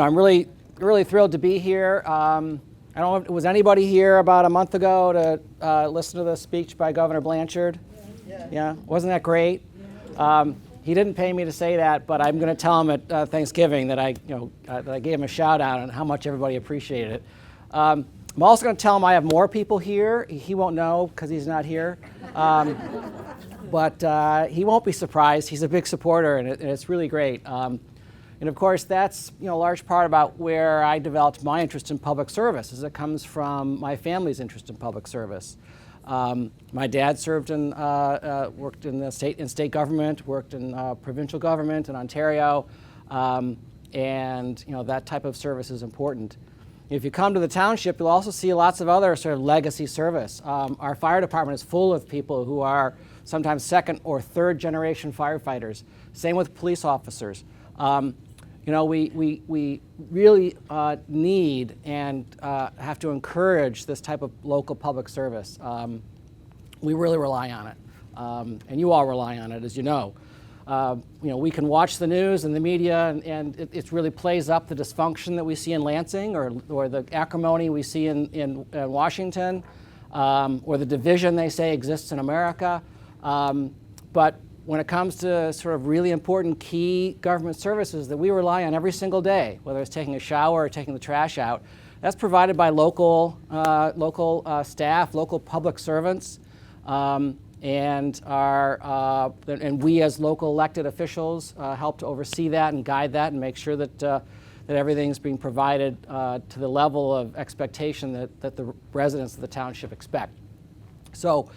I'm really thrilled to be here. I don't know, was anybody here about a month ago to listen to the speech by Governor Blanchard? Yeah, wasn't that great? He didn't pay me to say that, but I'm going to tell him at Thanksgiving that I gave him a shout out on how much everybody appreciated it. I'm also going to tell him I have more people here. He won't know because he's not here, but he won't be surprised. He's a big supporter, and it's really great. And of course, that's a large part about where I developed my interest in public service, as it comes from my family's interest in public service. My dad served in, worked in the state government, worked in provincial government in Ontario, and that type of service is important. If you come to the township, you'll also see lots of other sort of legacy service. Our fire department is full of people who are sometimes second or third generation firefighters. Same with police officers. We really need and have to encourage this type of local public service. We really rely on it, and you all rely on it, as you know. We can watch the news and the media, and it really plays up the dysfunction that we see in Lansing, or the acrimony we see in Washington, or the division they say exists in America. But when it comes to sort of really important key government services that we rely on every single day, whether it's taking a shower or taking the trash out, that's provided by local staff, local public servants, and we as local elected officials help to oversee that and guide that and make sure that everything's being provided to the level of expectation that the residents of the township expect. So.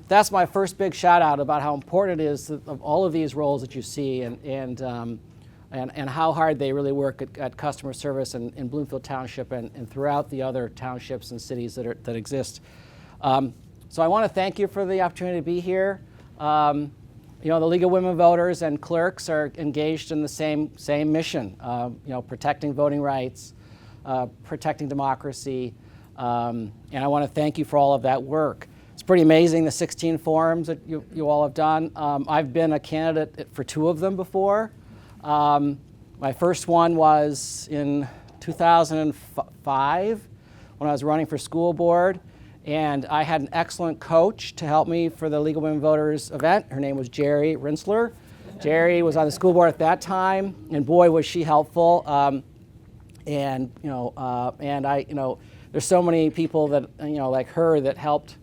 That's my first big shout out about how important it is of all of these roles that you see and how hard they really work at customer service in Bloomfield Township and throughout the other townships and cities that exist. So I want to thank you for the opportunity to be here. The League of Women Voters and clerks are engaged in the same mission, protecting voting rights, protecting democracy, and I want to thank you for all of that work. It's pretty amazing, the 16 forums that you all have done. I've been a candidate for 2 of them before. My first one was in 2005 when I was running for school board, and I had an excellent coach to help me for the League of Women Voters event. Her name was Jerry Rinsler. Jerry was on the school board at that time, and boy was she helpful. And there's so many people that like her that helped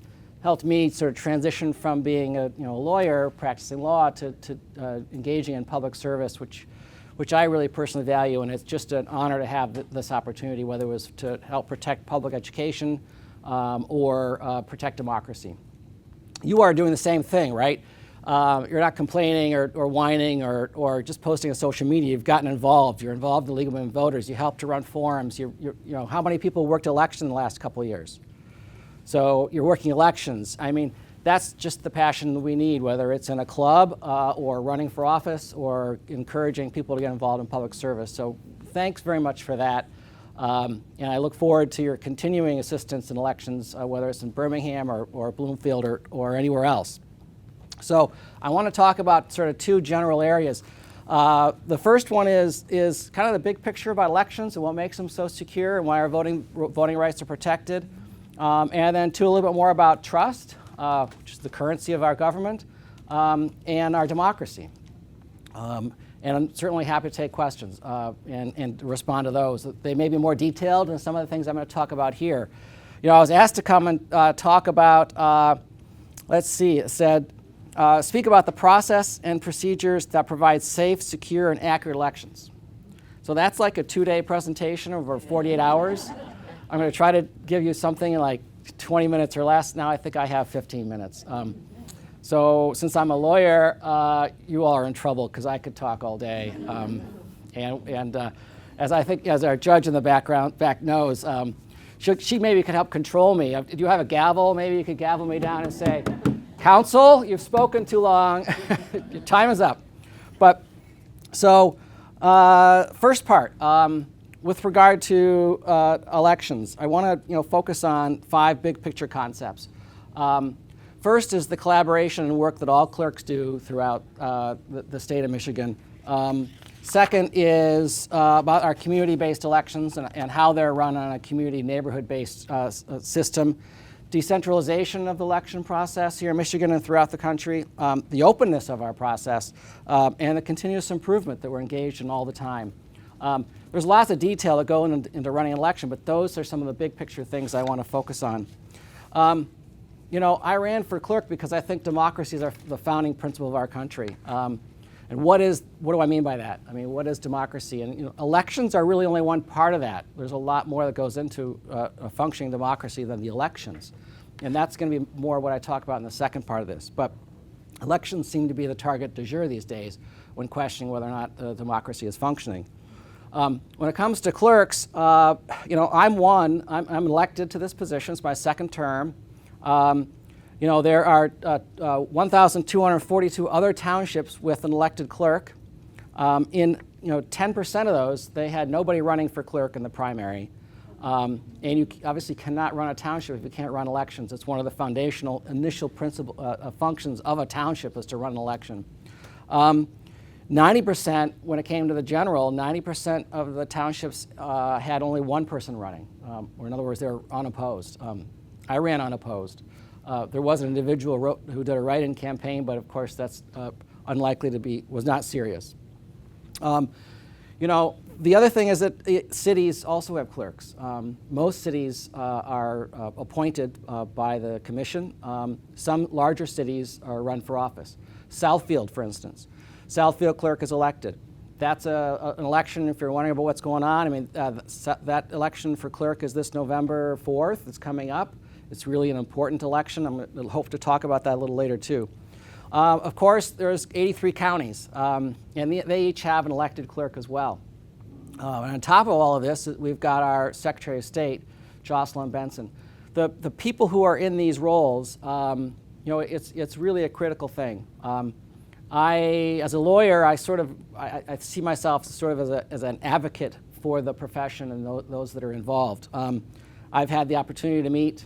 me sort of transition from being a lawyer practicing law to engaging in public service, which I really personally value, and it's just an honor to have this opportunity, whether it was to help protect public education or protect democracy. You are doing the same thing, right? You're not complaining or whining or just posting on social media. You've gotten involved. You're involved in the League of Women Voters. You help to run forums. How many people worked election in the last couple of years? So you're working elections. I mean, that's just the passion that we need, whether it's in a club or running for office or encouraging people to get involved in public service. So thanks very much for that. And I look forward to your continuing assistance in elections, whether it's in Birmingham or Bloomfield or anywhere else. So I want to talk about sort of 2 general areas. The first one is kind of the big picture about elections and what makes them so secure and why our voting rights are protected. And then 2, a little bit more about trust, which is the currency of our government, and our democracy. And I'm certainly happy to take questions and respond to those. They may be more detailed than some of the things I'm going to talk about here. I was asked to come and talk about, it said, speak about the process and procedures that provide safe, secure, and accurate elections. So that's like a 2-day presentation over 48 hours. I'm going to try to give you something in like 20 minutes or less. Now I think I have 15 minutes. So since I'm a lawyer, you all are in trouble because I could talk all day. As our judge in the back knows, she maybe could help control me. Do you have a gavel? Maybe you could gavel me down and say, "Counsel, you've spoken too long. Your time is up." But so first part. With regard to elections, I want to focus on 5 big picture concepts. First is the collaboration and work that all clerks do throughout the state of Michigan. Second is about our community-based elections and how they're run on a community neighborhood-based system. Decentralization of the election process here in Michigan and throughout the country, the openness of our process, and the continuous improvement that we're engaged in all the time. There's lots of detail that go into running an election, but those are some of the big picture things I want to focus on. You know, I ran for clerk because I think democracy is the founding principle of our country. And what do I mean by that? I mean, what is democracy? And you know, elections are really only one part of that. There's a lot more that goes into a functioning democracy than the elections. And that's going to be more what I talk about in the second part of this. But elections seem to be the target du jour these days when questioning whether or not democracy is functioning. When it comes to clerks, you know, I'm elected to this position. It's my second term. You know, there are 1,242 other townships with an elected clerk. In 10% of those, they had nobody running for clerk in the primary. And you obviously cannot run a township if you can't run elections. It's one of the foundational initial functions of a township is to run an election. 90%, when it came to the general, 90% of the townships had only one person running, or in other words, they were unopposed. I ran unopposed. There was an individual who did a write-in campaign, but of course that's unlikely to be, was not serious. You know, the other thing is that cities also have clerks. Most cities are appointed by the commission. Some larger cities are run for office. Southfield, for instance. Southfield clerk is elected. That's an election, if you're wondering about what's going on. I mean, that election for clerk is this November 4th. It's coming up. It's really an important election. I hope to talk about that a little later, too. Of course, there's 83 counties, and they each have an elected clerk as well. And on top of all of this, we've got our Secretary of State, Jocelyn Benson. The people who are in these roles, you know, it's really a critical thing. As a lawyer, I see myself sort of as an advocate for the profession and those that are involved. I've had the opportunity to meet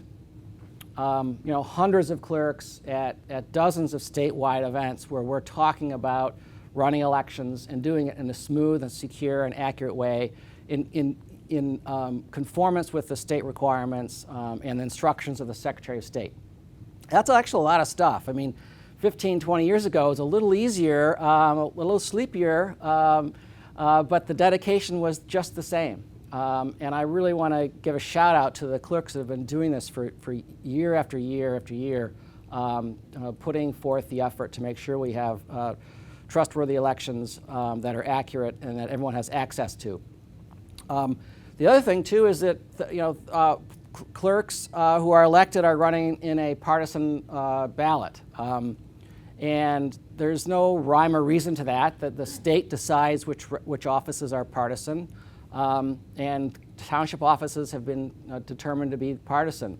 you know, hundreds of clerks at dozens of statewide events where we're talking about running elections and doing it in a smooth and secure and accurate way in conformance with the state requirements and the instructions of the Secretary of State. That's actually a lot of stuff. I mean, 15, 20 years ago, it was a little easier, a little sleepier, but the dedication was just the same. And I really want to give a shout out to the clerks that have been doing this for year after year after year, putting forth the effort to make sure we have trustworthy elections that are accurate and that everyone has access to. The other thing too is that clerks who are elected are running in a partisan ballot. And there's no rhyme or reason to that the state decides which offices are partisan. And township offices have been determined to be partisan.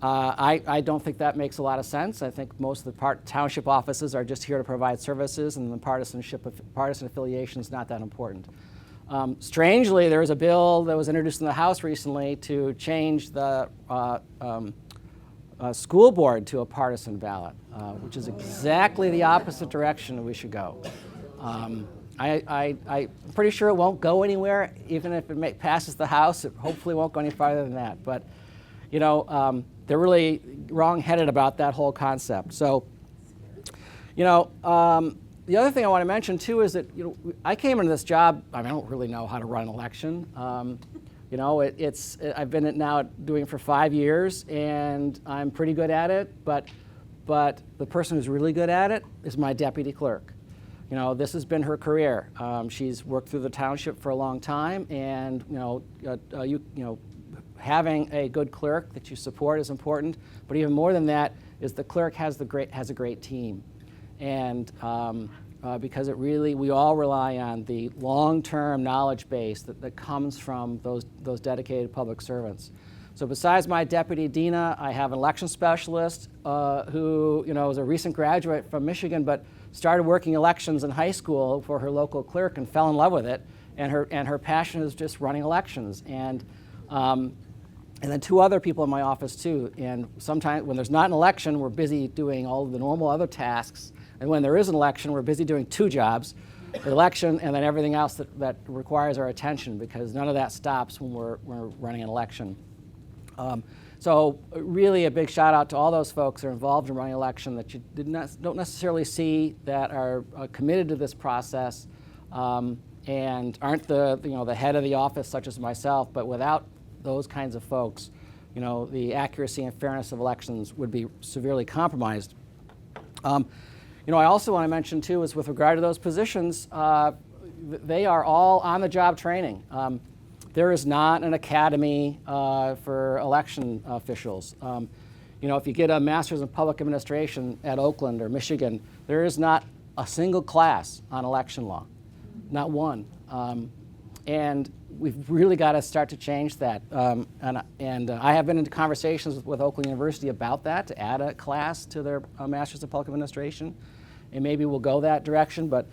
I don't think that makes a lot of sense. I think most of the township offices are just here to provide services, and the partisan affiliation is not that important. Strangely, there was a bill that was introduced in the House recently to change the school board to a partisan ballot, which is exactly the opposite direction we should go. I'm pretty sure it won't go anywhere, even if it passes the House. It hopefully won't go any farther than that. But, you know, they're really wrong-headed about that whole concept. So, you know, the other thing I want to mention too is that, you know, I came into this job. I don't really know how to run an election. You know, I've been now doing it for 5 years, and I'm pretty good at it. But the person who's really good at it is my deputy clerk. You know, this has been her career. She's worked through the township for a long time, and you know, having a good clerk that you support is important. But even more than that is the clerk has a great team, and because we all rely on the long-term knowledge base that comes from those dedicated public servants. So besides my deputy Dina, I have an election specialist who, you know, is a recent graduate from Michigan, but started working elections in high school for her local clerk and fell in love with it. And her passion is just running elections. And then 2 other people in my office too. And sometimes when there's not an election, we're busy doing all of the normal other tasks. And when there is an election, we're busy doing 2 jobs. the election and then everything else that requires our attention, because none of that stops when we're running an election. So really a big shout out to all those folks that are involved in running an election that you don't necessarily see, that are committed to this process and aren't the head of the office such as myself, but without those kinds of folks, the accuracy and fairness of elections would be severely compromised. I also want to mention too is with regard to those positions, they are all on-the-job training. There is not an academy for election officials. If you get a master's in public administration at Oakland or Michigan, there is not a single class on election law, not one. And we've really got to start to change that. And I have been in conversations with Oakland University about that, to add a class to their master's in public administration, and maybe we'll go that direction. But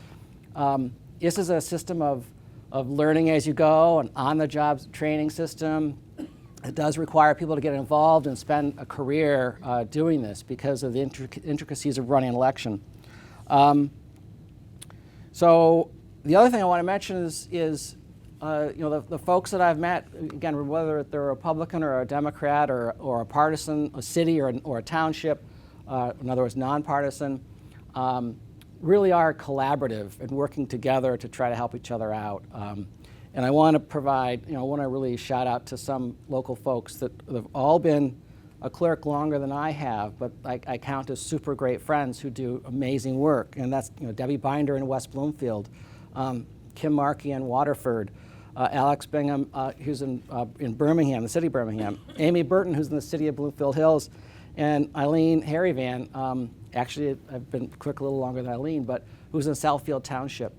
this is a system of learning as you go, an on-the-job training system. It does require people to get involved and spend a career doing this because of the intricacies of running an election. So the other thing I want to mention is the folks that I've met, again, whether they're a Republican or a Democrat or a partisan, a city or a township, in other words, nonpartisan, really are collaborative and working together to try to help each other out. And I want to provide, I want to really shout out to some local folks that have all been a clerk longer than I have, but I count as super great friends who do amazing work. And that's Debbie Binder in West Bloomfield, Kim Markey in Waterford, Alex Bingham, who's in Birmingham, the city of Birmingham, Amy Burton, who's in the city of Bloomfield Hills, and Eileen Harryvan, actually I've been clerk a little longer than Eileen, but who's in Southfield Township.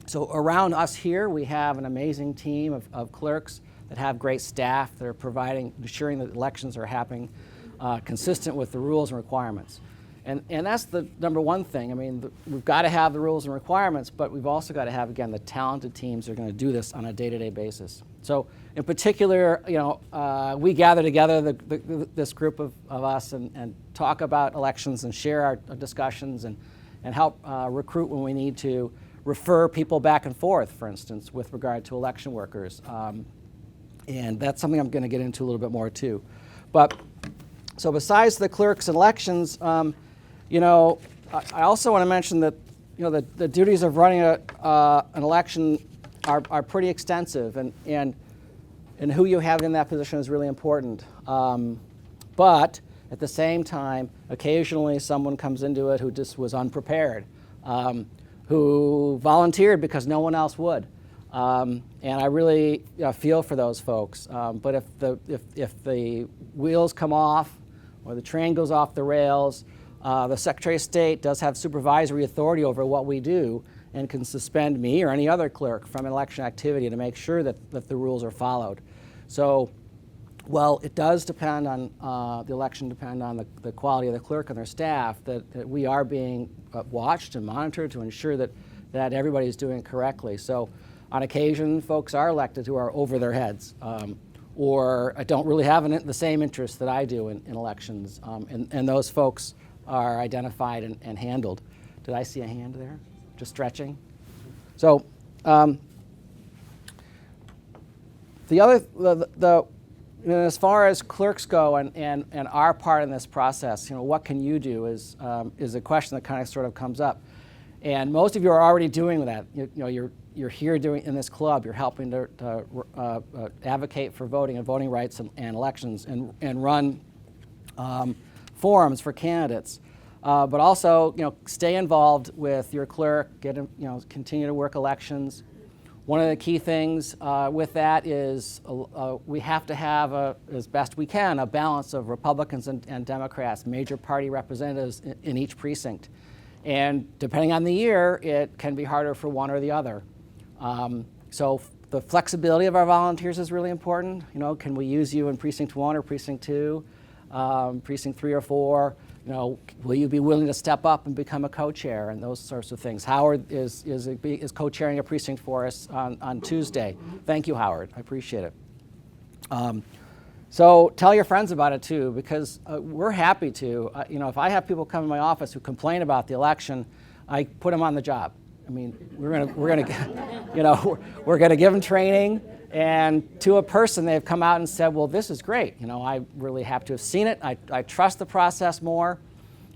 So around us here, we have an amazing team of clerks that have great staff that are ensuring that elections are happening consistent with the rules and requirements. And that's the number one thing. I mean, we've got to have the rules and requirements, but we've also got to have, again, the talented teams that are going to do this on a day-to-day basis. So in particular, we gather together, this group of us, and talk about elections and share our discussions and help recruit when we need to, refer people back and forth, for instance, with regard to election workers. And that's something I'm going to get into a little bit more too. But so besides the clerks and elections, I also want to mention that the duties of running an election are pretty extensive, and who you have in that position is really important. But at the same time, occasionally someone comes into it who just was unprepared, who volunteered because no one else would. And I really feel for those folks. But if the wheels come off or the train goes off the rails, the Secretary of State does have supervisory authority over what we do and can suspend me or any other clerk from election activity to make sure that the rules are followed. So, well, it does depend on, the election depend on the quality of the clerk and their staff, that we are being watched and monitored to ensure that everybody's doing it correctly. So on occasion, folks are elected who are over their heads or don't really have the same interests that I do in elections, and those folks are identified and handled. Did I see a hand there? Just stretching? So as far as clerks go and our part in this process, what can you do is a question that kind of sort of comes up. And most of you are already doing that. You're here in this club. You're helping to advocate for voting and voting rights and elections and run forums for candidates. But also, stay involved with your clerk. Continue to work elections. One of the key things with that is we have to have, as best we can, a balance of Republicans and Democrats, major party representatives in each precinct. And depending on the year, it can be harder for one or the other. So the flexibility of our volunteers is really important. Can we use you in precinct 1 or precinct 2, precinct 3 or 4? Will you be willing to step up and become a co-chair and those sorts of things? Howard is co-chairing a precinct for us on Tuesday. Thank you, Howard. I appreciate it. So tell your friends about it too, because we're happy to. If I have people come in my office who complain about the election, I put them on the job. I mean, we're gonna you know, we're gonna give them training, and to a person they've come out and said, well, this is great. You know, I really have to have seen it. I trust the process more.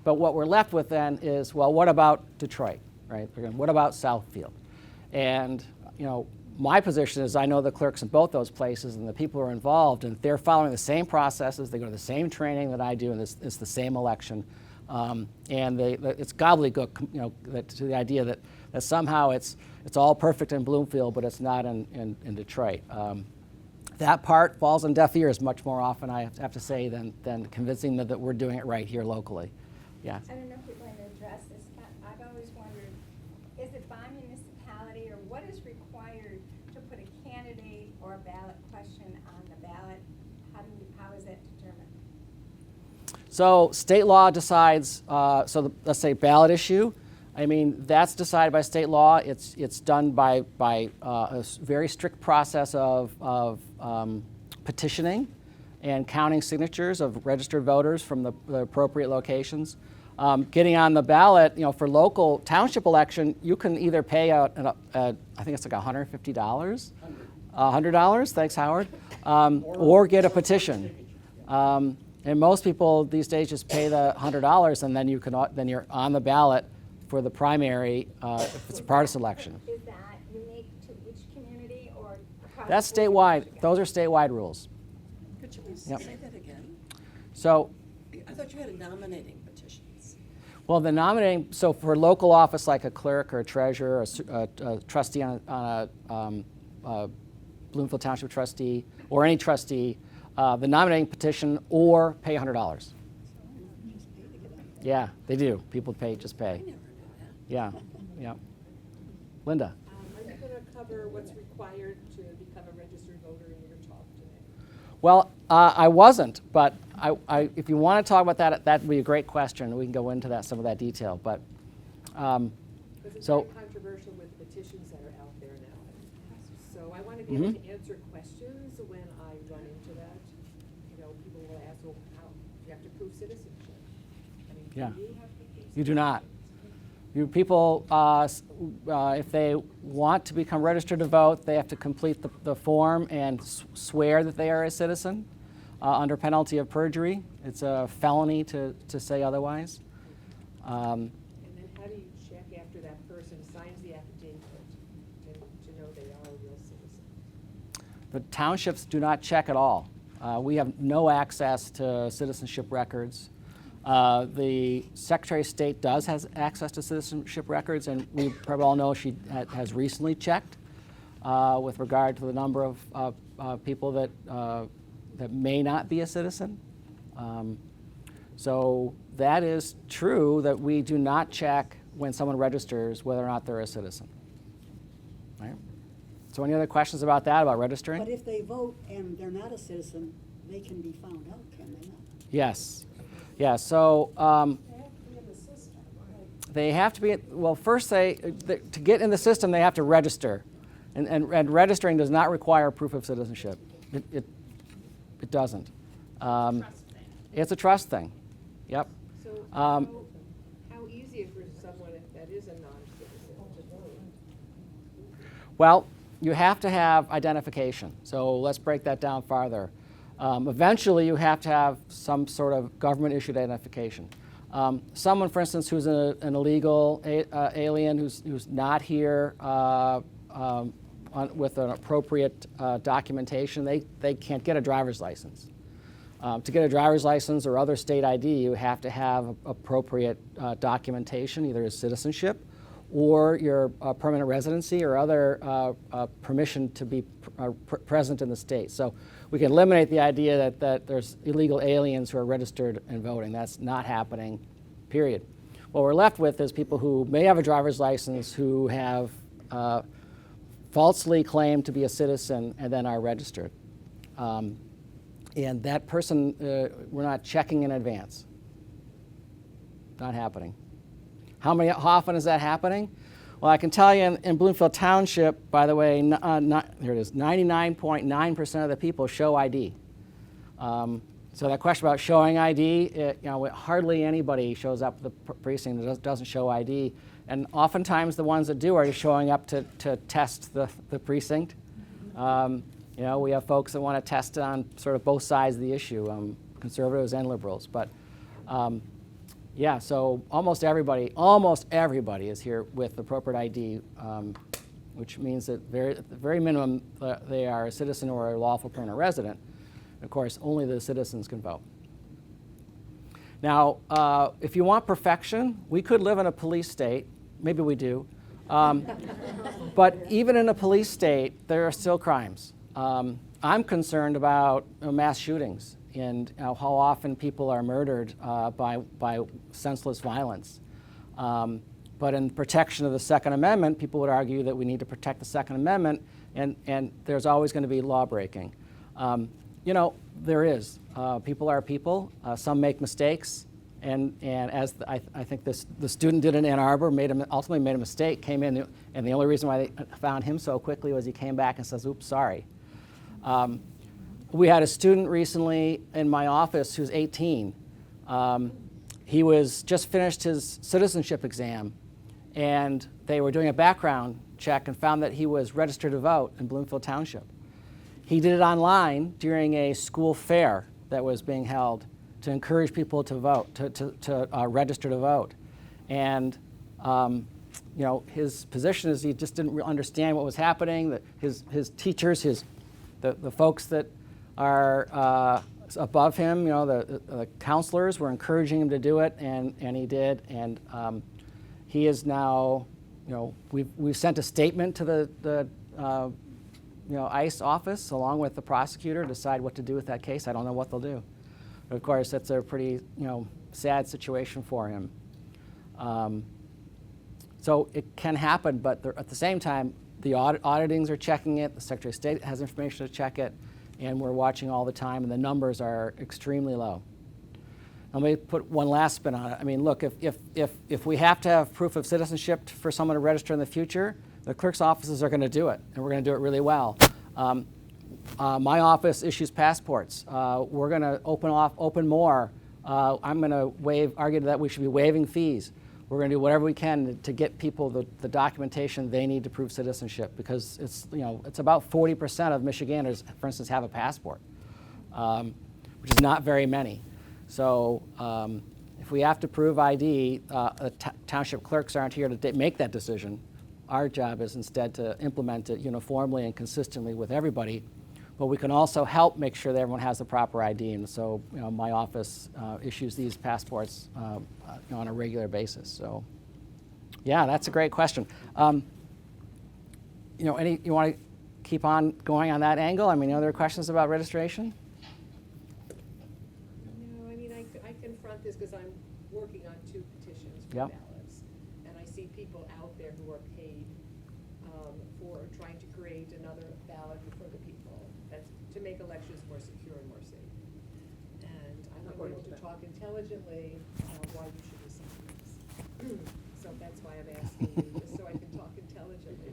But what we're left with then is, well, what about Detroit, right? What about Southfield? And you know, my position is I know the clerks in both those places and the people who are involved, and they're following the same processes. They go to the same training that I do, and it's the same election. And it's gobbledygook, you know, to the idea that somehow it's all perfect in Bloomfield, but it's not in Detroit. That part falls on deaf ears much more often, I have to say, than convincing them that we're doing it right here locally. Yeah. I don't know if you're going to address this. I've always wondered, is it by municipality, or what is required to put a candidate or a ballot question on the ballot? How is that determined? So state law decides, let's say ballot issue. I mean, that's decided by state law. It's done by a very strict process of petitioning and counting signatures of registered voters from the appropriate locations. Getting on the ballot, you know, for local township election, you can either pay I think it's like $150, $100. Thanks, Howard, or get a petition. And most people these days just pay the $100, and then you're on the ballot for the primary if it's a partisan election. Is that unique to each community or across? That's statewide. Those are statewide rules. Could you please Yep. say that again? So, I thought you had a nominating petitions. well, the nominating, so for local office like a clerk or a treasurer, a trustee on a Bloomfield Township trustee, or any trustee, the nominating petition or pay $100. Just pay to get on there. Yeah, they do. People just I pay. never knew that. Yeah, yeah. Linda? Are you going to cover what's required to become a registered voter in your talk today? Well, I wasn't, but if you want to talk about that, that would be a great question. We can go into some of that detail. But Because it's So- very controversial with petitions that are out there now. So I want to be able to answer questions when I run into that. You know, people will ask, well, how, you have to prove citizenship. I mean, Yeah. do you have to prove you do not. You people, if they want to become registered to vote, they have to complete the form and swear that they are a citizen under penalty of perjury. It's a felony to say otherwise. And then how do you check after that person signs the affidavit to know they are a real citizen? The townships do not check at all. We have no access to citizenship records. The Secretary of State has access to citizenship records, and we probably all know she has recently checked with regard to the number of people that may not be a citizen. So that is true that we do not check when someone registers whether or not they're a citizen. Right? So any other questions about that, about registering? But if they vote and they're not a citizen, they can be found out, can they not? Yes. Yeah, so they have to be, well, first to get in the system, they have to register. And registering does not require proof of citizenship. It doesn't. It's a trust thing. Yep. So how easy is it for someone that is a non-citizen to vote? Well, you have to have identification. So let's break that down farther. Eventually, you have to have some sort of government-issued identification. Someone, for instance, who's an illegal alien, who's not here with an appropriate documentation, they can't get a driver's license. To get a driver's license or other state ID, you have to have appropriate documentation, either as citizenship or your permanent residency or other permission to be present in the state. So we can eliminate the idea that there's illegal aliens who are registered and voting. That's not happening, period. What we're left with is people who may have a driver's license who have falsely claimed to be a citizen and then are registered. And that person, we're not checking in advance. Not happening. How often is that happening? Well, I can tell you in Bloomfield Township, by the way, here it is, 99.9% of the people show ID. So that question about showing ID, hardly anybody shows up at the precinct that doesn't show ID. And oftentimes the ones that do are just showing up to test the precinct. We have folks that want to test on sort of both sides of the issue, conservatives and liberals. But so almost everybody is here with appropriate ID, which means that at the very minimum they are a citizen or a lawful permanent resident. Of course, only the citizens can vote. Now, if you want perfection, we could live in a police state. Maybe we do. But even in a police state, there are still crimes. I'm concerned about mass shootings and how often people are murdered by senseless violence. But in protection of the Second Amendment, people would argue that we need to protect the Second Amendment, and there's always going to be law breaking. There is. People are people. Some make mistakes, and as I think the student did in Ann Arbor, ultimately made a mistake, came in, and the only reason why they found him so quickly was he came back and says, "Oops, sorry." We had a student recently in my office who's 18. He was just finished his citizenship exam, and they were doing a background check and found that he was registered to vote in Bloomfield Township. He did it online during a school fair that was being held to encourage people to vote, to register to vote. And his position is he just didn't understand what was happening. That his teachers, the folks that are above him, the counselors were encouraging him to do it, and he did. And he is now, we've sent a statement to the ICE office along with the prosecutor to decide what to do with that case. I don't know what they'll do. But of course, that's a pretty sad situation for him. So it can happen, but at the same time, the auditings are checking it, the Secretary of State has information to check it, and we're watching all the time, and the numbers are extremely low. Let me put one last spin on it. I mean, look, if we have to have proof of citizenship for someone to register in the future, the clerk's offices are going to do it, and we're going to do it really well. My office issues passports. We're going to open more. I'm going to argue that we should be waiving fees. We're going to do whatever we can to get people the documentation they need to prove citizenship, because it's about 40% of Michiganders, for instance, have a passport, which is not very many. So if we have to prove ID, the township clerks aren't here to make that decision. Our job is instead to implement it uniformly and consistently with everybody, but we can also help make sure that everyone has the proper ID. And so my office issues these passports on a regular basis. So yeah, that's a great question. You want to keep on going on that angle? I mean, are there questions about registration? No, I mean, I confront this because I'm working on 2 petitions for Yep. ballots. And I see people out there who are paid for trying to create another ballot for the people. That's to make elections more secure and more safe. And I want to be able to talk intelligently why you should do something else. So that's why I'm asking you, just so I can talk intelligently.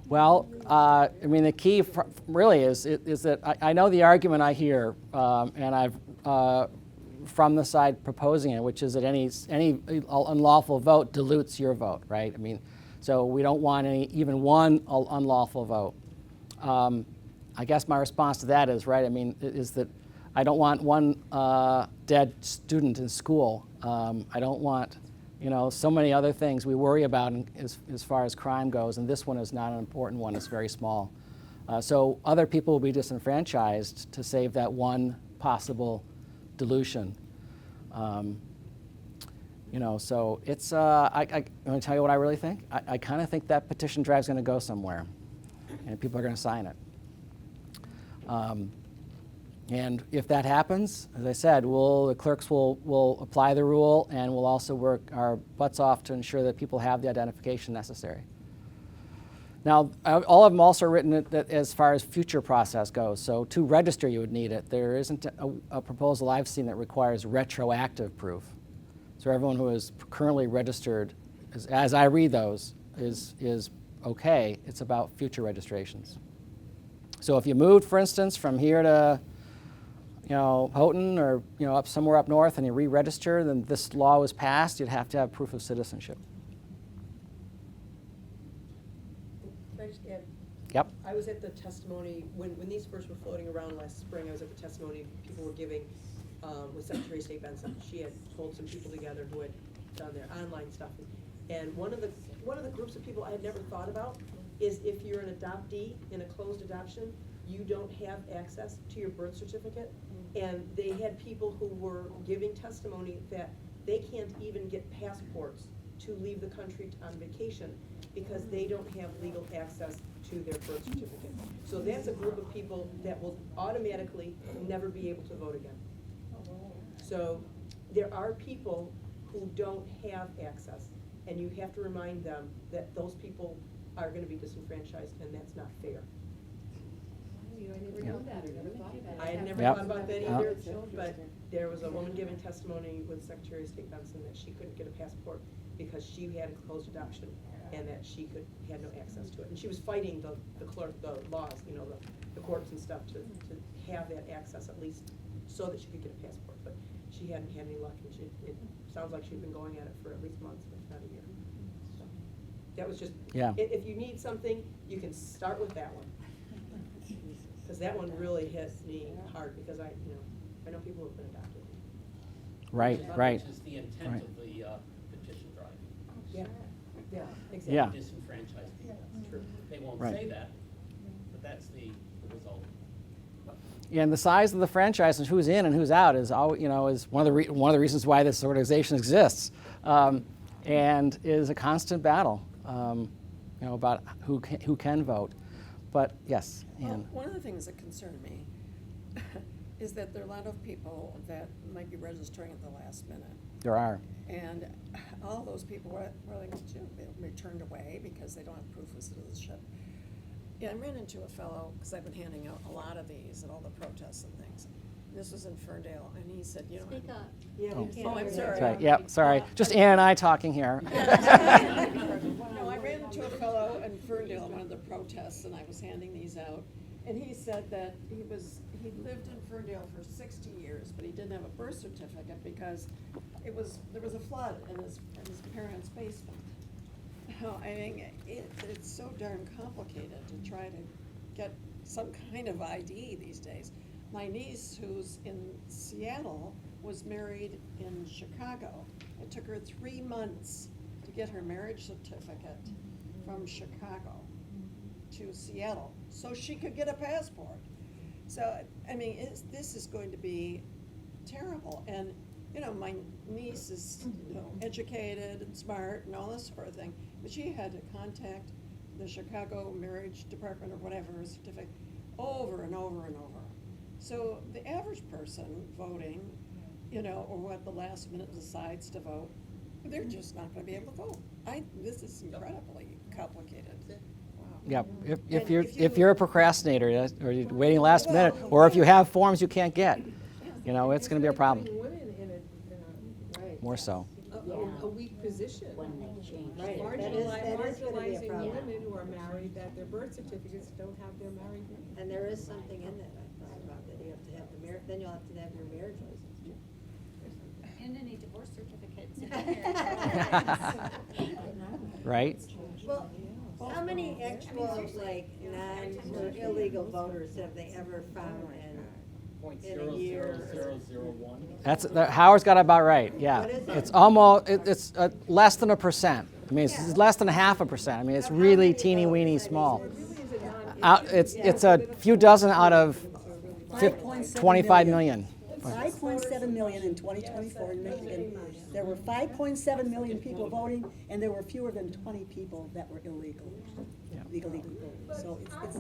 Well, I mean, the key really is that I know the argument I hear, and I've from the side proposing it, which is that any unlawful vote dilutes your vote, right? I mean, so we don't want even one unlawful vote. I guess my response to that is, right, I mean, is that I don't want one dead student in school. I don't want, so many other things we worry about as far as crime goes, and this one is not an important one. It's very small. So other people will be disenfranchised to save that one possible dilution. So it's, I'm going to tell you what I really think. I kind of think that petition drive's going to go somewhere, and people are going to sign it. And if that happens, as I said, the clerks will apply the rule, and we'll also work our butts off to ensure that people have the identification necessary. Now, all of them also are written that as far as future process goes. So to register, you would need it. There isn't a proposal I've seen that requires retroactive proof. So everyone who is currently registered, as I read those, is okay. It's about future registrations. So if you moved, for instance, from here to Houghton or, up somewhere up north and you re-register, then this law was passed, you'd have to have proof of citizenship. Can I just add? Yep. I was at the testimony, when these first were floating around last spring, I was at the testimony people were giving with Secretary of State Benson. She had pulled some people together who had done their online stuff. And one of the groups of people I had never thought about is if you're an adoptee in a closed adoption, you don't have access to your birth certificate. And they had people who were giving testimony that they can't even get passports to leave the country on vacation because they don't have legal access to their birth certificate. So that's a group of people that will automatically never be able to vote again. So there are people who don't have access, and you have to remind them that those people are gonna be disenfranchised, and that's not fair. You know, I never Yeah. know that, or never thought about that. I had never Yep. thought about that Yeah. either, but there was a woman giving testimony with Secretary of State Benson that she couldn't get a passport because she had a closed adoption and that she had no access to it. And she was fighting the clerk, the laws, the courts and stuff to have that access at least so that she could get a passport. But she hadn't had any luck, and it sounds like she'd been going at it for at least months, if not a year. So that was just, Yeah. if you need something, you can start with that one. Because that one really hit me hard, because I know people who've been adopted. Right, right. Which is the Right. intent of the petition drive. Yeah, yeah, exactly. Yeah. Disenfranchise people. True. They won't Right. say that, but that's the result. Yeah, and the size of the franchise and who's in and who's out is is one of the reasons why this organization exists, and is a constant battle, about who can vote. But yes, Well, Ann. one of the things that concern me is that there are a lot of people that might be registering at the last minute. There are. And all those people, what are they going to do? They'll be turned away because they don't have proof of citizenship. Yeah, I ran into a fellow, because I've been handing out a lot of these at all the protests and things. This was in Ferndale, and he said, Speak up. Yeah, Oh. we can't Oh, I'm hear That's sorry. right. Yep. Sorry. Just Ann and I talking here. No, I ran into a fellow in Ferndale at one of the protests, and I was handing these out. And he said that he lived in Ferndale for 60 years, but he didn't have a birth certificate because there was a flood in his parents' basement. I mean, it's so darn complicated to try to get some kind of ID these days. My niece, who's in Seattle, was married in Chicago. It took her 3 months to get her marriage certificate from Chicago to Seattle, so she could get a passport. So, I mean, this is going to be terrible. And, my niece is, educated and smart and all this sort of thing, but she had to contact the Chicago Marriage Department or whatever, certificate, over and over and over. So the average person voting, or what the last minute decides to vote, they're just not gonna be able to vote. This is incredibly complicated. Wow. Yep. If And you're if you- if you're a procrastinator, or you're waiting last minute, or if you have forms you can't get, it's going to be a problem. Putting women in a Right. More so. a weak position. When they change. Right. their- That is gonna be a Marginalizing problem. women who are married, that their birth certificates don't have their married name. And there is something in that I thought about, that you have to have then you'll have to have your marriage license too. And any divorce certificates. Right? Well, how many actual, non, or illegal voters have they ever found in a year? Howard's got it about right. Yeah. What is it? It's almost it's less than 1%. I mean, it's less than 0.5%. I mean, it's really teeny weeny small. It's a few dozen out of 25 million. 5.7 million in 2024 in Michigan. There were 5.7 million people voting, and there were fewer than 20 people that were illegal, legally voting. So it's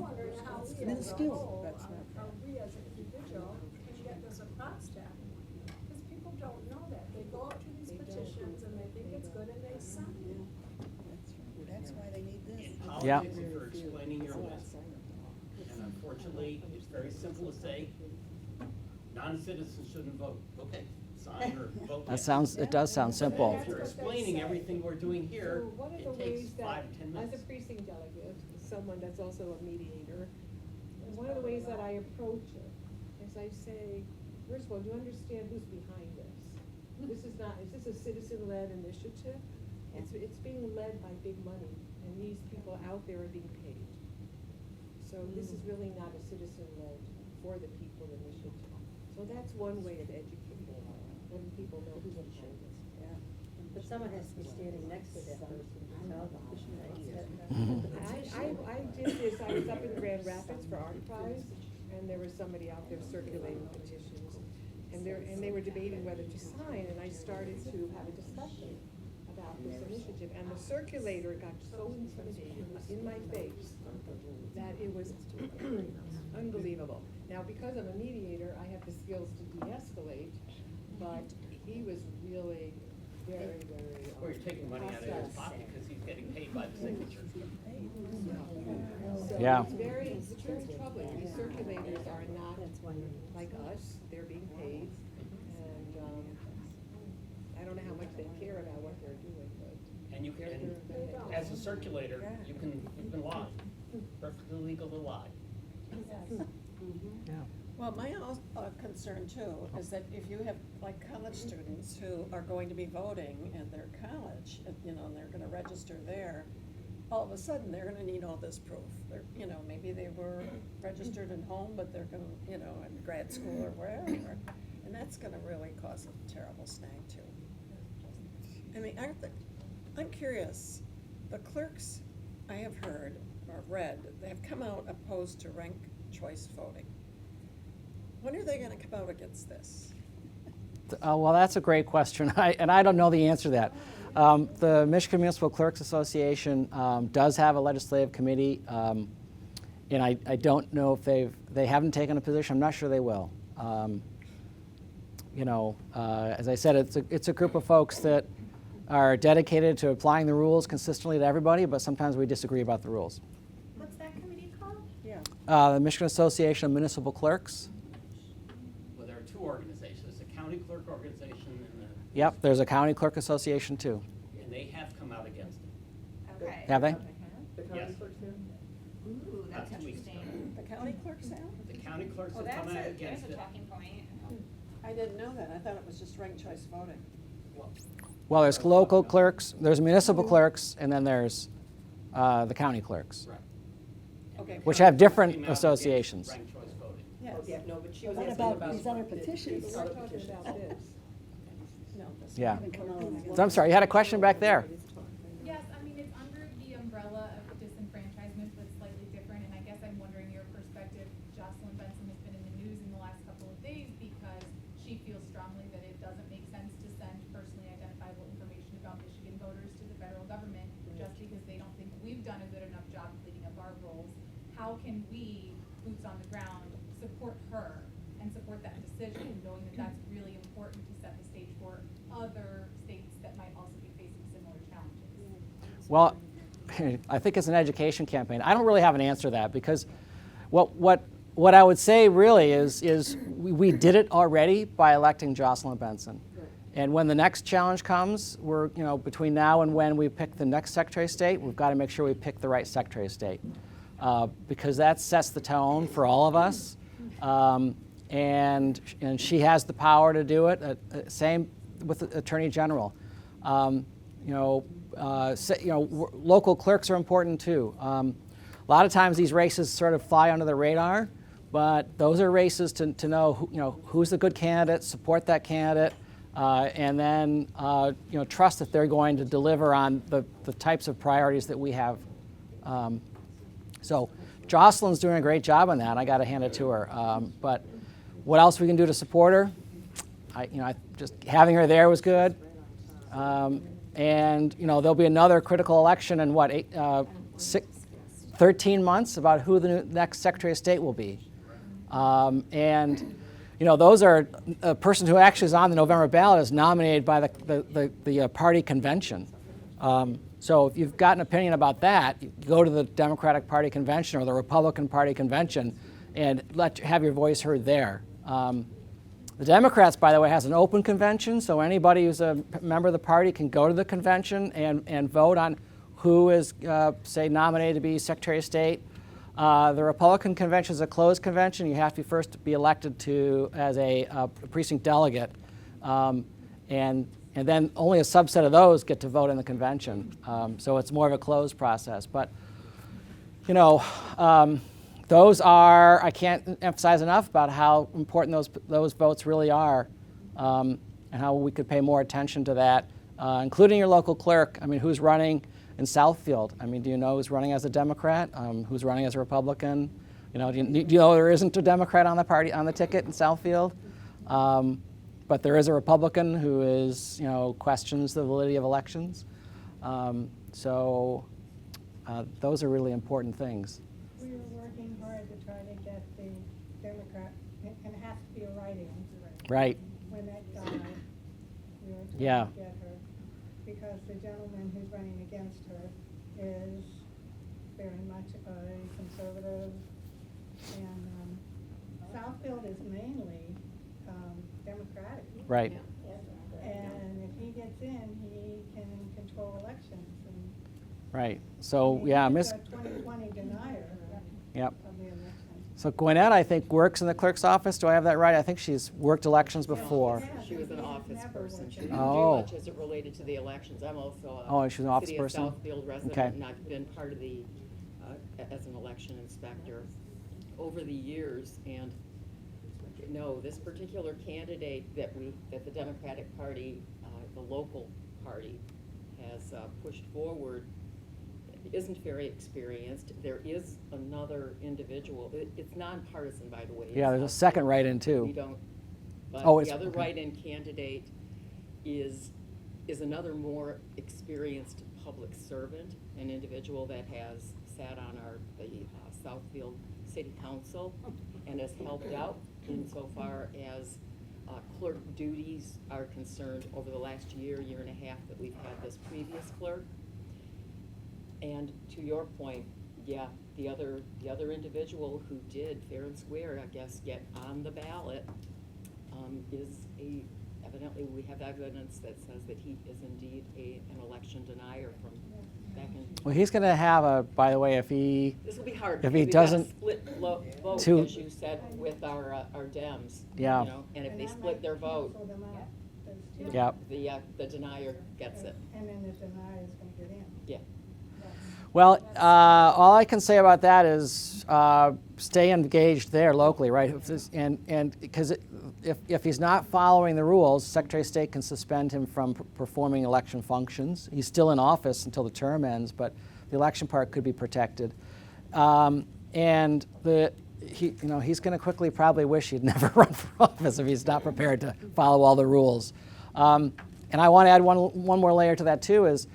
minuscule. That's how we as an individual can get this across to everyone. Because people don't know that. They go out to these petitions and they think it's good and they sign it. That's why they need this. In Yeah. politics, if you're explaining your list, and unfortunately, it's very simple to say, non-citizens shouldn't vote. Okay, sign or vote. yes. It does sound simple. If you're explaining everything we're doing here, So one of the it takes ways that, 5 to 10 as minutes. a precinct delegate, someone that's also a mediator, one of the ways that I approach it is I say, first of all, do you understand who's behind this? This is not, is this a citizen-led initiative? It's being led by big money, and these people out there are being paid. So this is really not a citizen-led, for the people initiative. So that's one way of educating, letting people know who's behind this. But someone has to be standing next to that person. I did this, I was up in Grand Rapids for Art Prize, and there was somebody out there circulating petitions. And they were debating whether to sign, and I started to have a discussion about this initiative. And the circulator got so intimidated in my face that it was unbelievable. Now, because I'm a mediator, I have the skills to de-escalate, but he was really very, very. Or you're taking money out of his pocket because he's getting paid by the signature. So Yeah. it's very troubling. These circulators are not like us, they're being paid, and, I don't know how much they care about what they're doing, but. And you can, as a circulator, you can lie. Perfectly legal to lie. Yeah. Well, my concern too is that if you have like college students who are going to be voting in their college, and, and they're gonna register there, all of a sudden, they're gonna need all this proof. They're, maybe they were registered at home, but they're gonna, in grad school or wherever. And that's gonna really cause a terrible snag too. I mean, I'm curious, the clerks, I have heard or read, they have come out opposed to ranked choice voting. When are they gonna come out against this? Well, that's a great question, and I don't know the answer to that. The Michigan Municipal Clerks Association does have a legislative committee, and I don't know if they haven't taken a position. I'm not sure they will. As I said, it's a group of folks that are dedicated to applying the rules consistently to everybody, but sometimes we disagree about the rules. What's that committee called? Yeah. The Michigan Association of Municipal Clerks. Well, there are two organizations, the county clerk organization and Yep, there's a county clerk association too. and they have come out against it. Okay. Have they? The county Yes. clerks there? Ooh, that's About 2 weeks ago. interesting. The county clerks now? The county clerks Well, have come out there's against a it. talking point. I didn't know that. I thought it was just ranked choice voting. Well, there's local clerks, there's municipal clerks, and then there's the county clerks, Right. Okay. which have different Came out against associations. ranked choice voting. Yes. Yeah, no, but she was What asking about about. these other petitions? Other We're talking petitions. about this. No, this Yeah. Haven't come out against So I'm sorry, you had a question back there. Yes, I mean, it's under the umbrella of disenfranchisement, but slightly different, and I guess I'm wondering your perspective. Jocelyn Benson has been in the news in the last couple of days because she feels strongly that it doesn't make sense to send personally identifiable information about Michigan voters to the federal government just because they don't think we've done a good enough job cleaning up our roles. How can we, boots on the ground, support her and support that decision, knowing that that's really important to set the stage for other states that might also be facing similar challenges? Well, I think it's an education campaign. I don't really have an answer to that because what I would say really is we did it already by electing Jocelyn Benson. And when the next challenge comes, we're, between now and when we pick the next Secretary of State, we've got to make sure we pick the right Secretary of State because that sets the tone for all of us. And she has the power to do it. Same with the Attorney General. Local clerks are important too. A lot of times these races sort of fly under the radar, but those are races to know who's the good candidate, support that candidate, and then trust that they're going to deliver on the types of priorities that we have. So Jocelyn's doing a great job on that. I got to hand it to her. But what else we can do to support her? Just having her there was good. And there'll be another critical election in 13 months about who the next Secretary of State will be. Those are a person who actually is on the November ballot is nominated by the party convention. So if you've got an opinion about that, you go to the Democratic Party convention or the Republican Party convention and have your voice heard there. The Democrats, by the way, has an open convention, so anybody who's a member of the party can go to the convention and vote on who is, say, nominated to be Secretary of State. The Republican convention is a closed convention. You have to first be elected as a precinct delegate, and then only a subset of those get to vote in the convention. So it's more of a closed process. But those are, I can't emphasize enough about how important those votes really are, and how we could pay more attention to that, including your local clerk. I mean, who's running in Southfield? I mean, do you know who's running as a Democrat? Who's running as a Republican? Do you know there isn't a Democrat on the ticket in Southfield? But there is a Republican who is, questions the validity of elections. So those are really important things. We were working hard to try to get the Democrat, and it has to be a write-in. Right. When that died, we were Yeah. trying to get her, because the gentleman who's running against her is very much a conservative, and Southfield is mainly Democratic. Right. And if he gets in, he can control elections. And Right. So yeah, he's a 2020 denier Yep. of the election. So Gwinnett, I think, works in the clerk's office. Do I have that right? I think she's worked elections before. Yeah, She was an he's office never person. worked She in- didn't Oh. do much as it related to the elections. I'm also a Oh, she's an office city of person? Southfield resident, Okay. and I've been part of the, as an election inspector over the years. And no, this particular candidate that the Democratic Party, the local party, has pushed forward isn't very experienced. There is another individual. It's nonpartisan, by the way. Yeah, there's a It's not- second write-in, too. We don't, but Oh, the it's- other okay. write-in candidate is another more experienced public servant, an individual that has sat on the Southfield City Council and has helped out insofar as clerk duties are concerned over the last year and a half that we've had this previous clerk. And to your point, yeah, the other individual who did fair and square, I guess, get on the ballot is evidently we have evidence that says that he is indeed an election denier from back in. Well, he's going to have by the way, if he This will be hard. If because he we've got a doesn't- split vote, to- as you said, with our Dems. Yeah. And if they that split might their vote, cancel them out. There's two. Yep. the denier gets it. And then the denier is gonna get in. Yeah. Well, all I can say about that is stay engaged there locally, right? And because if he's not following the rules, Secretary of State can suspend him from performing election functions. He's still in office until the term ends, but the election part could be protected. And he's going to quickly probably wish he'd never run for office if he's not prepared to follow all the rules. And I want to add one more layer to that too is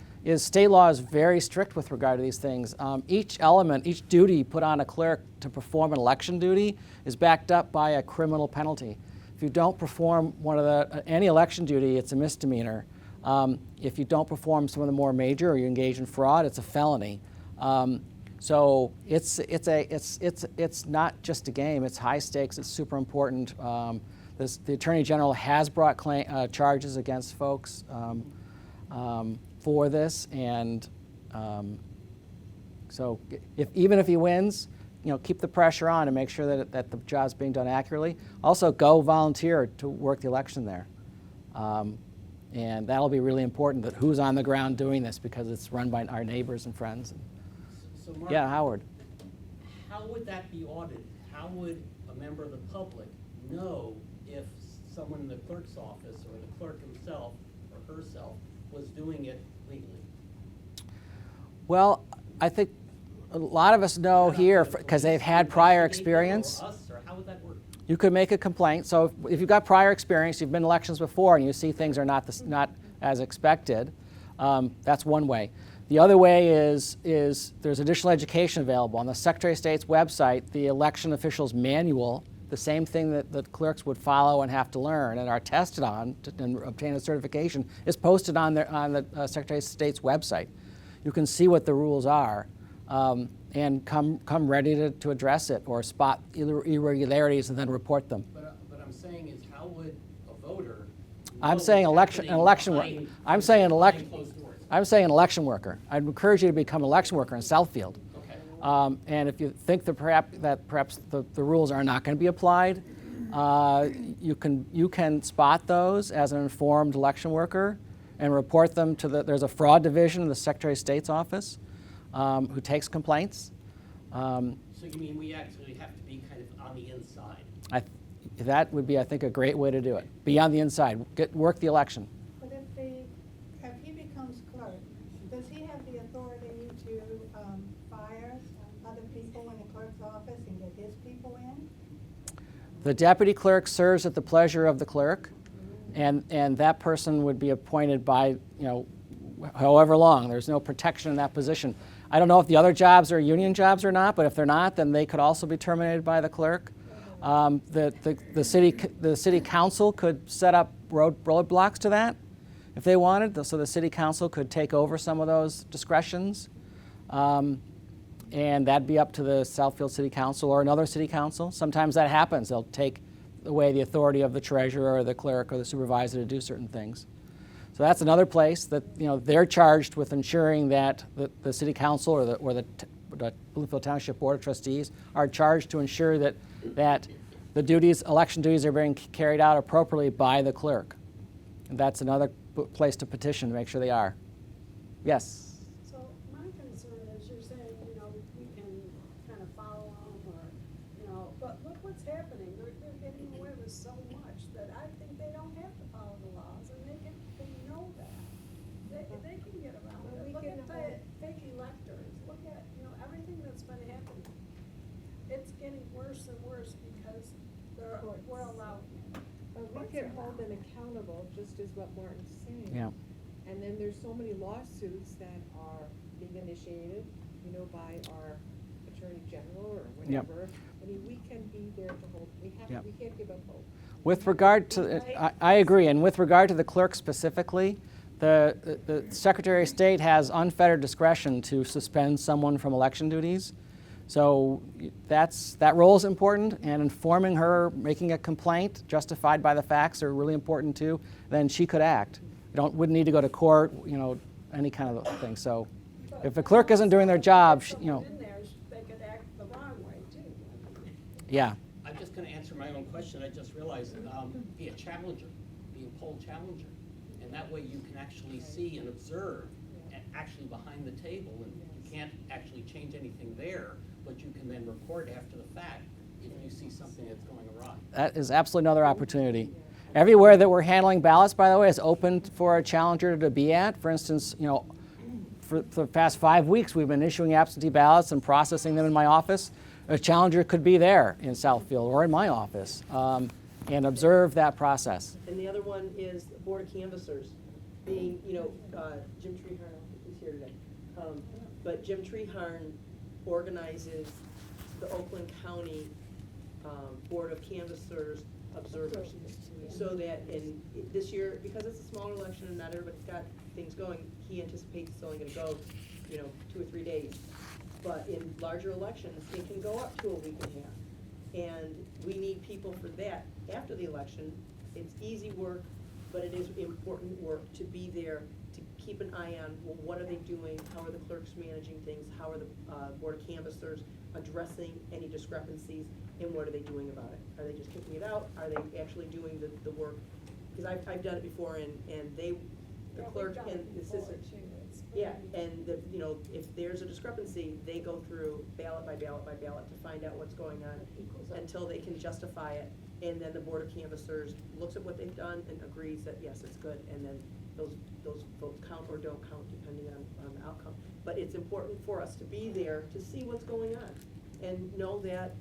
state law is very strict with regard to these things. Each element, each duty put on a clerk to perform an election duty is backed up by a criminal penalty. If you don't perform any election duty, it's a misdemeanor. If you don't perform some of the more major or you engage in fraud, it's a felony. So it's not just a game. It's high stakes. It's super important. The Attorney General has brought charges against folks for this, and so even if he wins, keep the pressure on and make sure that the job's being done accurately. Also, go volunteer to work the election there, and that'll be really important. That who's on the ground doing this, because it's run by our neighbors and friends. So Mark, Yeah, Howard. how would that be audited? How would a member of the public know if someone in the clerk's office or the clerk himself or herself was doing it legally? Well, I think a lot of us know here because they've had prior experience. Or us, or how would that work? You could make a complaint. So if you've got prior experience, you've been in elections before, and you see things are not as expected, that's one way. The other way is there's additional education available. On the Secretary of State's website, the election officials manual, the same thing that the clerks would follow and have to learn and are tested on and obtain a certification, is posted on the Secretary of State's website. You can see what the rules are and come ready to address it or spot irregularities and then report them. But I'm saying is, how would a voter? I'm know saying what's an happening election behind- I'm saying behind closed doors? I'm saying an election worker. I'd encourage you to become an election worker in Southfield. Okay. And if you think that perhaps the rules are not going to be applied, you can spot those as an informed election worker and report them to there's a fraud division in the Secretary of State's office who takes complaints. So you mean we actually have to be kind of on the inside? That would be, I think, a great way to do it. Be on the inside. Work the election. But if he becomes clerk, does he have the authority to fire other people in the clerk's office and get his people in? The deputy clerk serves at the pleasure of the clerk, and that person would be appointed by, however long. There's no protection in that position. I don't know if the other jobs are union jobs or not, but if they're not, then they could also be terminated by the clerk. The city council could set up roadblocks to that if they wanted, so the city council could take over some of those discretions. And that'd be up to the Southfield City Council or another city council. Sometimes that happens. They'll take away the authority of the treasurer or the clerk or the supervisor to do certain things. So that's another place that they're charged with ensuring that the city council or the Bloomfield Township Board of Trustees are charged to ensure that the election duties are being carried out appropriately by the clerk. And that's another place to petition to make sure they are. Yes. So my concern is you're saying, we can kind of follow them or, but look what's happening. They're getting away with so much that I think they don't have to follow the laws and they know that. They can get around it. Look at the fake electors. Look at, everything that's been happening. It's getting worse and worse because we're allowed. But we can hold them accountable, just as what Martin's saying. Yeah. And then there's so many lawsuits that are being initiated, by our Attorney General or whatever. I mean, we can be there to hold, we can't give up hope. With regard to, I agree, and with regard to the clerk specifically, the Secretary of State has unfettered discretion to suspend someone from election duties. So that role is important, and informing her, making a complaint justified by the facts are really important too. Then she could act. Wouldn't need to go to court, any kind of thing. So if the clerk isn't doing their job, They could act the wrong way too. yeah. I'm just going to answer my own question. I just realized, be a challenger, be a poll challenger. And that way you can actually see and observe actually behind the table. And you can't actually change anything there, but you can then report after the fact if you see something that's going awry. That is absolutely another opportunity. Everywhere that we're handling ballots, by the way, is open for a challenger to be at. For instance, for the past 5 weeks, we've been issuing absentee ballots and processing them in my office. A challenger could be there in Southfield or in my office and observe that process. And the other one is the Board of Canvassers, being, Jim Treharn, who's here today. But Jim Treharn organizes the Oakland County Board of Canvassers observers. So that in this year, because it's a smaller election and not everybody's got things going, he anticipates it's only gonna go, 2 or 3 days. But in larger elections, it can go up to a week and a half. And we need people for that after the election. It's easy work, but it is important work to be there, to keep an eye on, well, what are they doing? How are the clerks managing things? How are the Board of Canvassers addressing any discrepancies? And what are they doing about it? Are they just kicking it out? Are they actually doing the work? Because I've done it before, and the clerk and the assistant. Yeah, and if there's a discrepancy, they go through ballot by ballot by ballot to find out what's going on until they can justify it. And then the Board of Canvassers looks at what they've done and agrees that, yes, it's good. And then those votes count or don't count depending on the outcome. But it's important for us to be there to see what's going on and know that,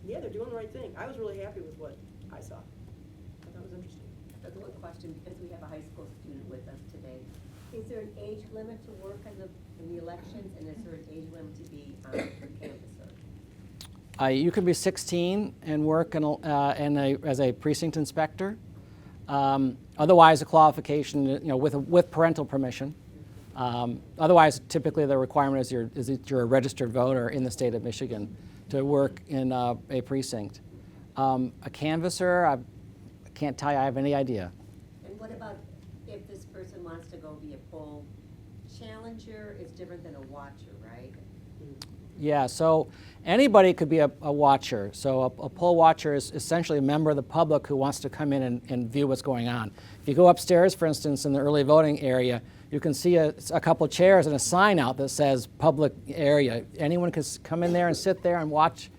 yeah, they're doing the right thing. I was really happy with what I saw. I thought it was interesting. That's a good question, because we have a high school student with us today. Is there an age limit to work in the elections, and is there an age limit to be on the canvasser? You can be 16 and work as a precinct inspector. Otherwise, a qualification, with parental permission. Otherwise, typically the requirement is that you're a registered voter in the state of Michigan to work in a precinct. A canvasser, I can't tell you, I have any idea. And what about if this person wants to go be a poll challenger? It's different than a watcher, right? Yeah, so anybody could be a watcher. So a poll watcher is essentially a member of the public who wants to come in and view what's going on. If you go upstairs, for instance, in the early voting area, you can see a couple chairs and a sign out that says public area. Anyone can come in there and sit there and watch,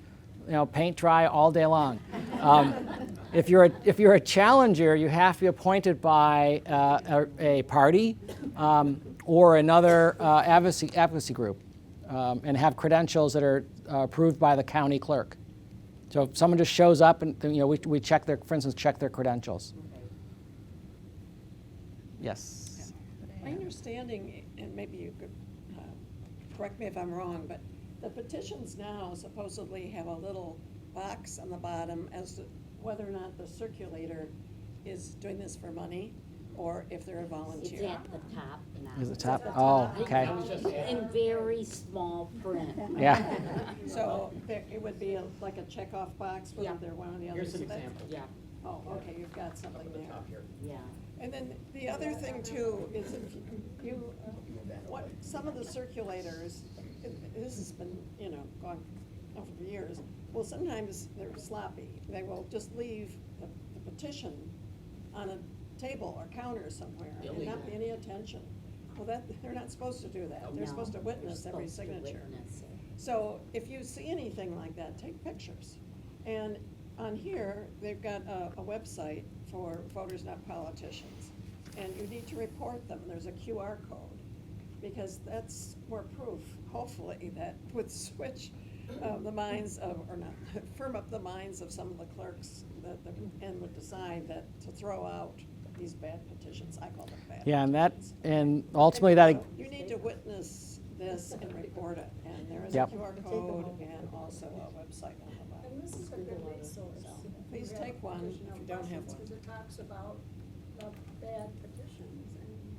paint dry all day long. If you're a challenger, you have to be appointed by a party or another advocacy group. And have credentials that are approved by the county clerk. So if someone just shows up and we check their, for instance, check their credentials. Yes. My understanding, and maybe you could correct me if I'm wrong, but the petitions now supposedly have a little box on the bottom as to whether or not the circulator is doing this for money or if they're a volunteer. It's at the top now. Is it top? Oh, okay. In very small print. Yeah. So it would be like a checkoff box whether Yeah. they're one or the other. Here's an So that- example. Yeah, Oh, okay, you've got Up something at the there. top here. yeah. And then the other thing too is if some of the circulators, this has been, going on for years, well, sometimes they're sloppy. They will just leave the petition on a table or counter somewhere and not pay any attention. Well, they're not supposed to do that. They're No, supposed to they're witness every supposed to signature. witness it. So if you see anything like that, take pictures. And on here, they've got a website for voters, not politicians. And you need to report them. There's a QR code, because that's more proof, hopefully, that would switch the minds of, or not, firm up the minds of some of the clerks and would decide that to throw out these bad petitions. I call them bad. Yeah, petitions. and ultimately that. You need to witness this and report it, and there is a Yep. QR code and also a website on the bottom. And this is a good resource. Please take one if you don't have one. Because it talks about the bad petitions, and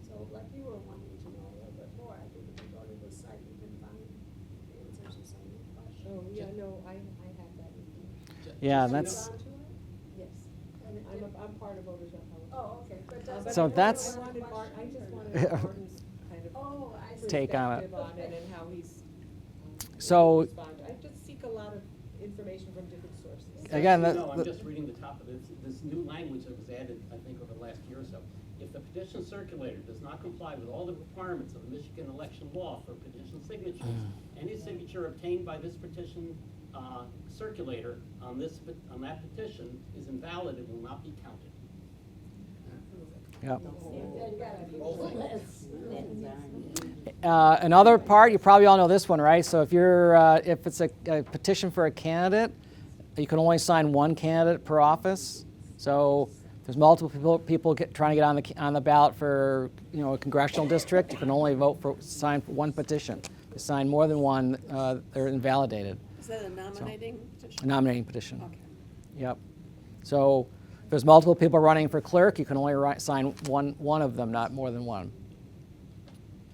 so like you were wanting to know a little bit more, I think if you go to the site, you can find the answers to some of the questions. Oh, yeah, no, I have that with me. Yeah, Have you that's. gone to it? Yes. And it I'm, did- I'm part of Voters Not Politicians. Oh, okay, but But does. So I that's- wanted I just wanted Martin's kind of Oh, I see. Take on it. perspective on it and how he's. So- responded. I just seek a lot of information from different sources. Again, No, I'm just reading the top of this new language that was added, I think, over the last year or so. If the petition circulator does not comply with all the requirements of the Michigan election law for petition signatures, any signature obtained by this petition circulator on that petition is invalid and will not be counted. Yep. That's Another part, you probably all know this one, right? So if it's a petition for a candidate, you can only sign one candidate per office. So if there's multiple people trying to get on the ballot for a congressional district, you can only sign for one petition. If you sign more than one, they're invalidated. Is that a nominating petition? A nominating petition. Okay. Yep. So if there's multiple people running for clerk, you can only sign one of them, not more than one.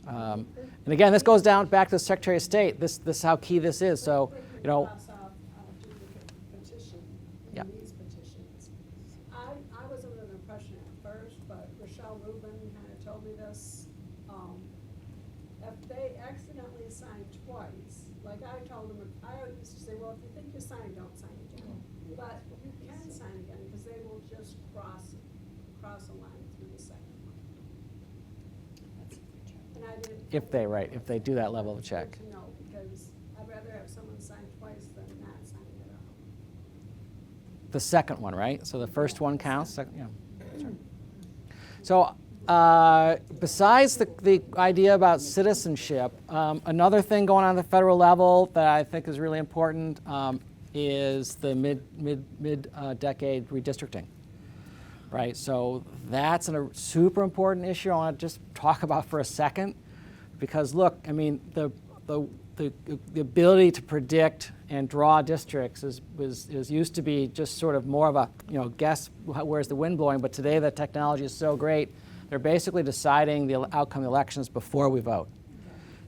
And again, this goes down back to the Secretary of State. This is how key this is. So, Cross out duplicate petition in Yep. these petitions. I was under the impression at first, but Rochelle Rubin kind of told me this. If they accidentally sign twice, like I told them, I used to say, well, if you think you signed, don't sign again. But you can sign again because they will just cross a line through the second one. And I didn't. if they do that level of check. Good to know, because I'd rather have someone sign twice than not signing at all. The second one, right? So the first one counts. Yeah. That's right. So besides the idea about citizenship, another thing going on at the federal level that I think is really important is the mid-decade redistricting. Right, so that's a super important issue I want to just talk about for a second, because look, I mean, the ability to predict and draw districts is used to be just sort of more of a guess where's the wind blowing, but today the technology is so great, they're basically deciding the outcome of the elections before we vote.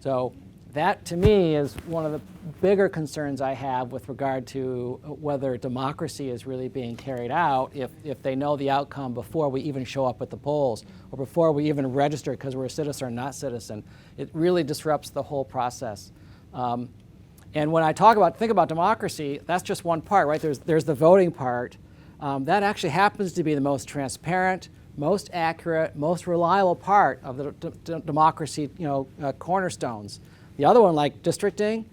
So that to me is one of the bigger concerns I have with regard to whether democracy is really being carried out if they know the outcome before we even show up at the polls or before we even register because we're a citizen or not citizen. It really disrupts the whole process. And when I think about democracy, that's just one part, right? There's the voting part. That actually happens to be the most transparent, most accurate, most reliable part of the democracy, cornerstones. The other one, like districting,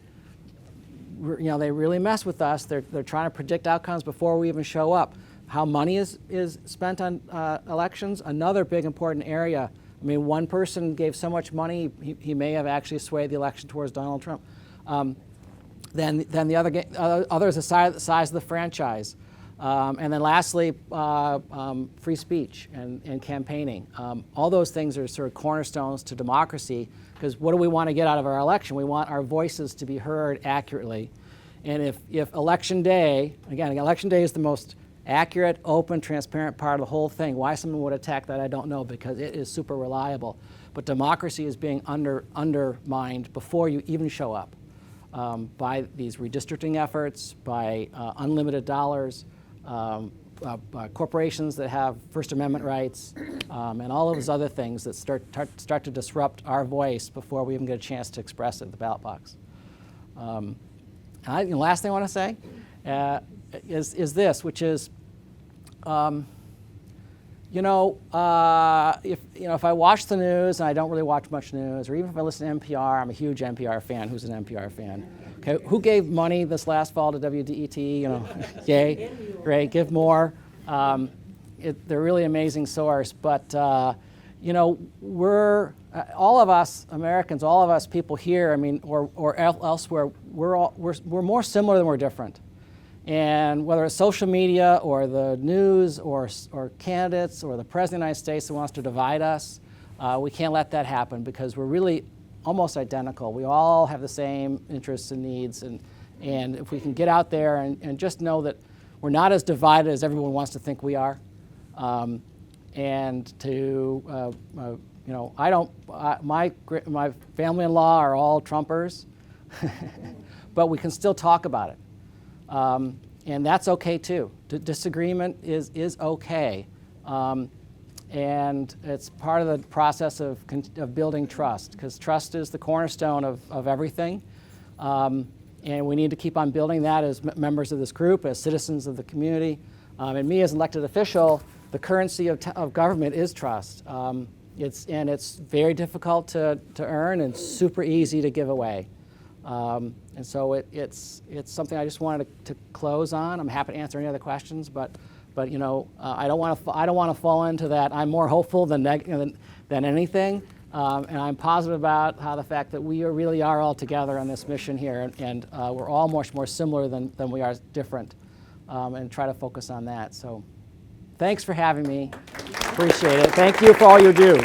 they really mess with us. They're trying to predict outcomes before we even show up. How money is spent on elections, another big important area. I mean, one person gave so much money, he may have actually swayed the election towards Donald Trump. Then the other is the size of the franchise. And then lastly, free speech and campaigning. All those things are sort of cornerstones to democracy, because what do we want to get out of our election? We want our voices to be heard accurately. And if election day, again, election day is the most accurate, open, transparent part of the whole thing. Why someone would attack that, I don't know, because it is super reliable. But democracy is being undermined before you even show up by these redistricting efforts, by unlimited dollars, corporations that have First Amendment rights, and all of those other things that start to disrupt our voice before we even get a chance to express it at the ballot box. The last thing I want to say is this, which is, if I watch the news, and I don't really watch much news, or even if I listen to NPR, I'm a huge NPR fan. Who's an NPR fan? Okay, who gave money this last fall to WDET? Yay, great, give more. They're really amazing source, but we're all of us Americans, all of us people here, I mean, or elsewhere, we're more similar than we're different. And whether it's social media or the news or candidates or the President of the United States that wants to divide us, we can't let that happen, because we're really almost identical. We all have the same interests and needs, and if we can get out there and just know that we're not as divided as everyone wants to think we are, and to my family-in-law are all Trumpers, but we can still talk about it. And that's okay too. Disagreement is okay. And it's part of the process of building trust, because trust is the cornerstone of everything. And we need to keep on building that as members of this group, as citizens of the community. And me as an elected official, the currency of government is trust. It's very difficult to earn and super easy to give away. And so it's something I just wanted to close on. I'm happy to answer any other questions, but I don't want to fall into that. I'm more hopeful than anything, and I'm positive about how the fact that we really are all together on this mission here, and we're all much more similar than we are different, and try to focus on that. So, thanks for having me. Appreciate it. Thank you for all you do.